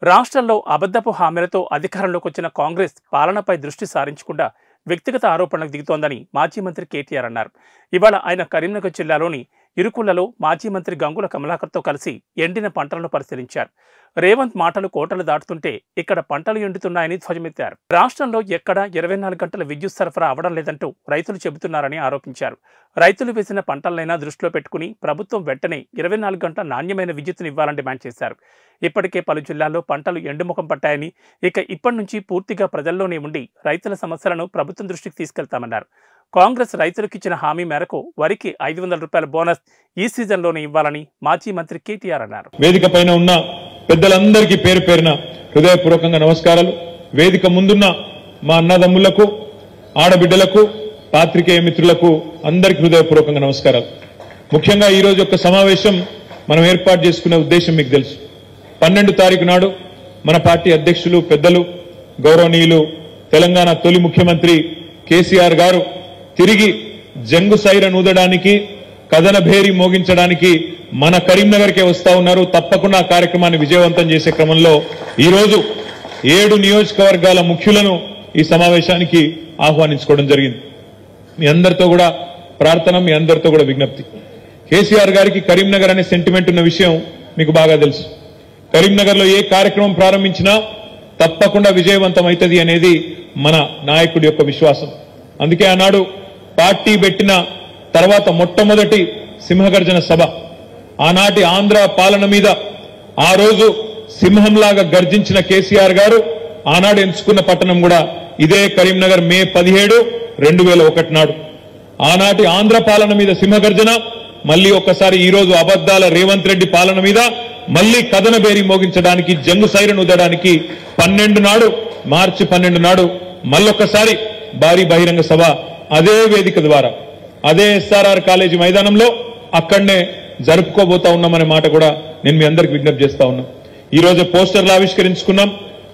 రాష్ట్రంలో అబద్ధపు హామీలతో అధికారంలోకి వచ్చిన కాంగ్రెస్ పాలనపై దృష్టి సారించకుండా వ్యక్తిగత ఆరోపణలకు దిగుతోందని మాజీ మంత్రి కేటీఆర్ అన్నారు. ఇవాళ ఆయన కరీంనగర్ జిల్లాలోని ఇరుకులలో మాజీ మంత్రి గంగుల కమలాకర్తో కలిసి ఎండిన పంటలను పరిశీలించారు. రేవంత్ మాటలు కోటలు దాటుతుంటే ఇక్కడ పంటలు ఎండుతున్నాయని ధ్వజమెత్తారు. రాష్ట్రంలో ఎక్కడా 24 గంటల విద్యుత్ సరఫరా అవడం లేదంటూ రైతులు చెబుతున్నారని ఆరోపించారు. రైతులు వేసిన పంటలనైనా దృష్టిలో పెట్టుకుని ప్రభుత్వం వెంటనే 24 గంటల నాణ్యమైన విద్యుత్తును ఇవ్వాలని డిమాండ్ చేశారు. ఇప్పటికే పలు జిల్లాల్లో పంటలు ఎండుముఖం పట్టాయని, ఇప్పటి నుంచి పూర్తిగా ప్రజల్లోనే ఉండి రైతుల సమస్యలను ప్రభుత్వం దృష్టికి తీసుకెళ్తామన్నారు. కాంగ్రెస్ రైతులకు ఇచ్చిన హామీ మేరకు వరికి 500 రూపాయల బోనస్ ఈ సీజన్లోనే ఇవ్వాలని మాజీ మంత్రి కేటీఆర్ అన్నారు. వేదిక పైన ఉన్న పెద్దలందరికీ పేరు పేరున హృదయపూర్వకంగా నమస్కారాలు. వేదిక ముందున్న మా అన్నదమ్ములకు, ఆడబిడ్డలకు, పాత్రికేయ మిత్రులకు అందరికీ హృదయపూర్వకంగా నమస్కారాలు. ముఖ్యంగా ఈ రోజు యొక్క సమావేశం మనం ఏర్పాటు చేసుకునే ఉద్దేశం మీకు తెలుసు. 12 తారీఖు నాడు మన పార్టీ అధ్యక్షులు, పెద్దలు, గౌరవనీయులు, తెలంగాణ తొలి ముఖ్యమంత్రి కేసీఆర్ గారు తిరిగి జంగు సైరన్ ఊదడానికి, కథన భేరి మోగించడానికి మన కరీంనగర్కే వస్తా ఉన్నారు. తప్పకుండా ఆ కార్యక్రమాన్ని విజయవంతం చేసే క్రమంలో ఈ రోజు 7 నియోజకవర్గాల ముఖ్యులను ఈ సమావేశానికి ఆహ్వానించుకోవడం జరిగింది. మీ అందరితో కూడా ప్రార్థన, మీ అందరితో కూడా విజ్ఞప్తి. కేసీఆర్ గారికి కరీంనగర్ అనే సెంటిమెంట్ ఉన్న విషయం మీకు బాగా తెలుసు. కరీంనగర్ లో ఏ కార్యక్రమం ప్రారంభించినా తప్పకుండా విజయవంతం అవుతుంది అనేది మన నాయకుడి యొక్క విశ్వాసం. అందుకే ఆనాడు పార్టీ పెట్టిన తర్వాత మొట్టమొదటి సింహగర్జన సభ, ఆనాటి ఆంధ్ర పాలన మీద ఆ రోజు సింహంలాగా గర్జించిన కేసీఆర్ గారు ఆనాడు ఎంచుకున్న పట్టణం కూడా ఇదే కరీంనగర్. మే 17, 2001 నాడు ఆనాటి ఆంధ్ర పాలన మీద సింహగర్జన, మళ్లీ ఒక్కసారి ఈ రోజు అబద్దాల రేవంత్ రెడ్డి పాలన మీద మళ్లీ కథన బేరీ మోగించడానికి, జంగు సైరన్ ఊదడానికి 12 నాడు, మార్చి 12 నాడు మళ్ళొక్కసారి భారీ బహిరంగ సభ అదే వేదిక ద్వారా, అదే ఎస్ఆర్ఆర్ కాలేజీ మైదానంలో అక్కడనే జరుపుకోబోతా ఉన్నామనే మాట కూడా నేను మీ అందరికి విజ్ఞప్తి చేస్తా ఉన్నా. ఈ రోజు పోస్టర్లు ఆవిష్కరించుకున్నాం.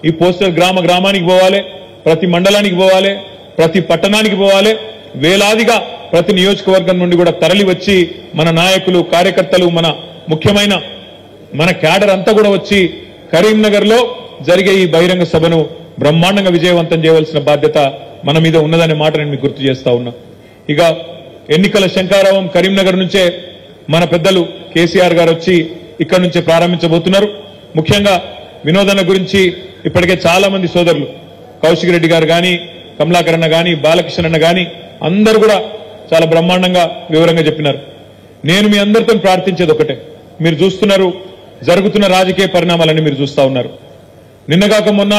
ఈ పోస్టర్ గ్రామ గ్రామానికి పోవాలి, ప్రతి మండలానికి పోవాలి, ప్రతి పట్టణానికి పోవాలి. వేలాదిగా ప్రతి నియోజకవర్గం నుండి కూడా తరలి వచ్చి మన నాయకులు, కార్యకర్తలు, మన ముఖ్యమైన మన క్యాడర్ అంతా కూడా వచ్చి కరీంనగర్ లో జరిగే ఈ బహిరంగ సభను బ్రహ్మాండంగా విజయవంతం చేయవలసిన బాధ్యత మన మీద ఉన్నదనే మాట నేను మీకు గుర్తు చేస్తా ఉన్నా. ఇక ఎన్నికల శంఖారావం కరీంనగర్ నుంచే మన పెద్దలు కేసీఆర్ గారు వచ్చి ఇక్కడి నుంచే ప్రారంభించబోతున్నారు. ముఖ్యంగా వినోదన గురించి ఇప్పటికే చాలా మంది సోదరులు, కౌశిక్ రెడ్డి గారు గాని, కమలాకర్ అన్న గాని, బాలకృష్ణ అన్న గాని అందరూ కూడా చాలా బ్రహ్మాండంగా వివరంగా చెప్పినారు. నేను మీ అందరితో ప్రార్థించేది ఒకటే, మీరు చూస్తున్నారు జరుగుతున్న రాజకీయ పరిణామాలన్నీ మీరు చూస్తా ఉన్నారు. నిన్నగాక మొన్న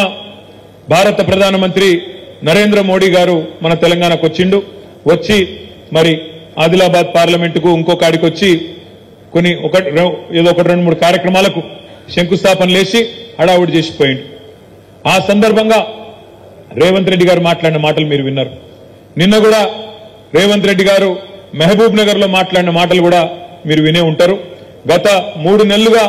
భారత ప్రధానమంత్రి నరేంద్ర మోడీ గారు మన తెలంగాణకు వచ్చిండు. వచ్చి మరి ఆదిలాబాద్ పార్లమెంటుకు ఇంకొక ఆడికి వచ్చి ఏదో 2-3 కార్యక్రమాలకు శంకుస్థాపన లేచి హడావుడి చేసిపోయిండు. ఆ సందర్భంగా రేవంత్ రెడ్డి గారు మాట్లాడిన మాటలు మీరు విన్నారు. నిన్న కూడా రేవంత్ రెడ్డి గారు మహబూబ్ నగర్ లో మాట్లాడిన మాటలు కూడా మీరు వినే ఉంటారు. గత 3 నెలలుగా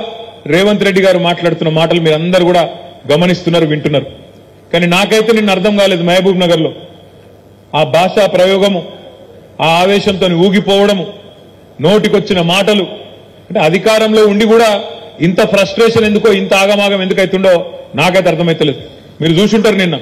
రేవంత్ రెడ్డి గారు మాట్లాడుతున్న మాటలు మీరు అందరూ కూడా గమనిస్తున్నారు, వింటున్నారు. కానీ నాకైతే నిన్న అర్థం కాలేదు. మహబూబ్ నగర్ లో ఆ భాషా ప్రయోగము, ఆ ఆవేశంతో ఊగిపోవడము, నోటికొచ్చిన మాటలు, అంటే అధికారంలో ఉండి కూడా ఇంత ఫ్రస్ట్రేషన్ ఎందుకో, ఇంత ఆగమాగం ఎందుకైతుండో నాకైతే అర్థమైతలేదు. మీరు చూసుంటారు నిన్న